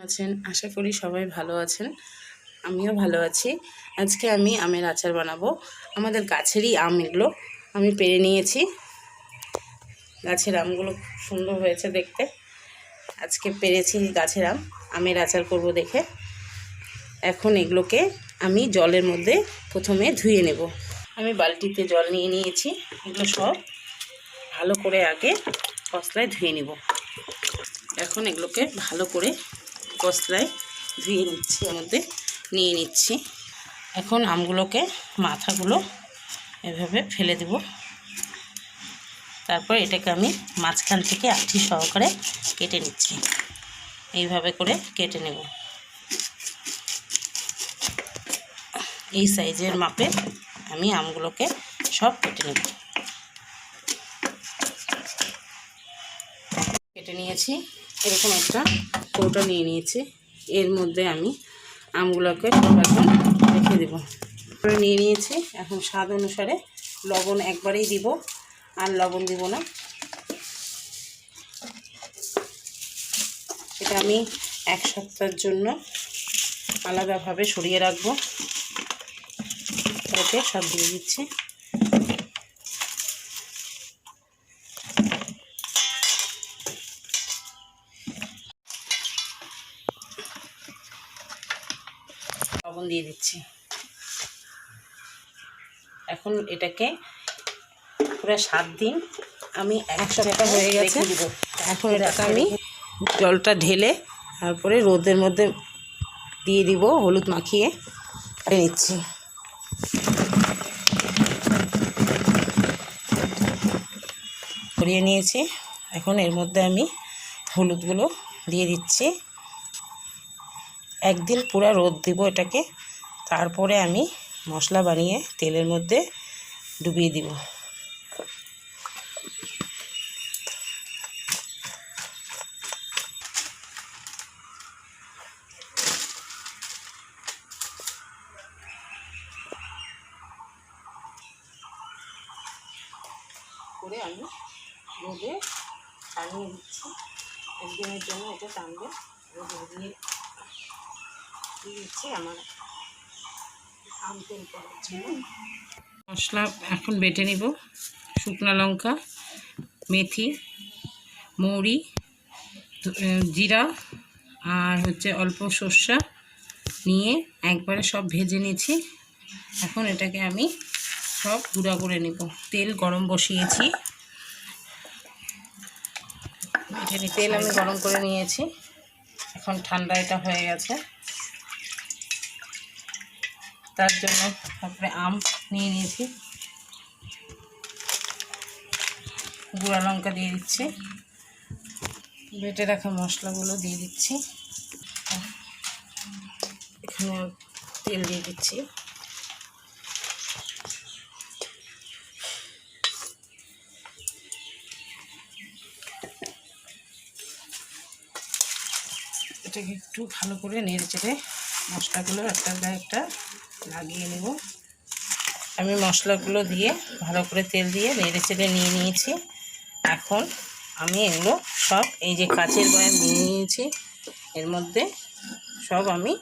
আছেন আশা করি সবাই ভালো আছেন। আমিও ভালো আছি। আজকে আমি আমের আচার বানাবো। আমাদের গাছেরই আম এগুলো আমি পেড়ে নিয়েছি। গাছের আমগুলো খুব সুন্দর হয়েছে দেখতে। আজকে পেড়েছি গাছের আম, আমের আচার করব দেখে। এখন এগুলোকে আমি জলের মধ্যে প্রথমে ধুয়ে নেব। আমি বালতিতে জল নিয়ে নিয়েছি। এগুলো সব ভালো করে আগে কসলায় ধুয়ে নেব। এখন এগুলোকে ভালো করে কসলায় ধুয়ে নিচ্ছি, এর মধ্যে নিয়ে নিচ্ছি। এখন আমগুলোকে মাথাগুলো এভাবে ফেলে দেব। তারপর এটাকে আমি মাঝখান থেকে আঁটি সহকারে কেটে নিচ্ছি। এইভাবে করে কেটে নেব। এই সাইজের মাপে আমি আমগুলোকে সব কেটে নেব। কেটে নিয়েছি। এরকম একটা কৌটো নিয়ে নিয়েছি। এর মধ্যে আমি আমগুলোকে সব এখন রেখে দেব। নিয়ে নিয়েছি। এখন স্বাদ অনুসারে লবণ একবারেই দিব, আর লবণ দিব না। সেটা আমি এক সপ্তাহের জন্য আলাদাভাবে সরিয়ে রাখবো। ওকে সব দিয়ে দিচ্ছি। লবণ দিয়ে দিচ্ছি। এখন এটাকে পুরো 7 দিন আমি এক সপ্তাহ হয়ে গেছে। এখন এটাকে আমি জলটা ঢেলে তারপরে রোদের মধ্যে দিয়ে দিব, হলুদ মাখিয়ে নিচ্ছি। ছড়িয়ে নিয়েছি। এখন এর মধ্যে আমি হলুদগুলো দিয়ে দিচ্ছি। একদিন পুরো রোদ দিব এটাকে। তারপরে আমি মশলা বানিয়ে তেলের মধ্যে ডুবিয়ে দিব। করে আমি রোদে টানিয়ে দিচ্ছি। একদিনের জন্য এটা টানবে। রোদে দিয়ে দিচ্ছি আমার আম তেল করার জন্য। মশলা এখন বেটে নিব। শুকনো লঙ্কা, মেথি, মৌরি, জিরা আর অল্প সর্ষা নিয়ে একবারে সব ভেজে নিয়েছি। এখন এটাকে আমি সব গুঁড়া করে নেব। তেল গরম বসিয়েছি। তেল আমি গরম করে নিয়েছি। এখন ঠান্ডা এটা হয়ে গেছে। তার জন্য তারপরে আম নিয়ে নিয়েছি। গুঁড়া লঙ্কা দিয়ে দিচ্ছি। বেটে রাখা মশলাগুলো দিয়ে দিচ্ছি। এখানে তেল দিয়ে দিচ্ছি। এটাকে একটু ভালো করে নেড়ে চেড়ে মশলাগুলো একটার গায়ে একটা লাগিয়ে নেব। আমি মশলাগুলো দিয়ে ভালো করে তেল দিয়ে নেড়ে চেড়ে নিয়ে নিয়েছি। এখন আমি এগুলো সব এই যে কাচের বয়াম নিয়ে নিয়েছি, এর মধ্যে সব আমি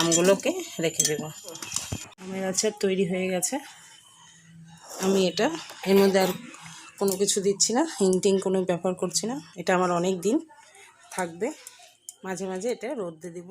আমগুলোকে রেখে দেব। আমের আচার তৈরি হয়ে গেছে। আমি এটা এর মধ্যে আর কোনো কিছু দিচ্ছি না, হিং টিং কোনো ব্যবহার করছি না। এটা আমার অনেক দিন থাকবে। মাঝে মাঝে এটা রোদে দিব।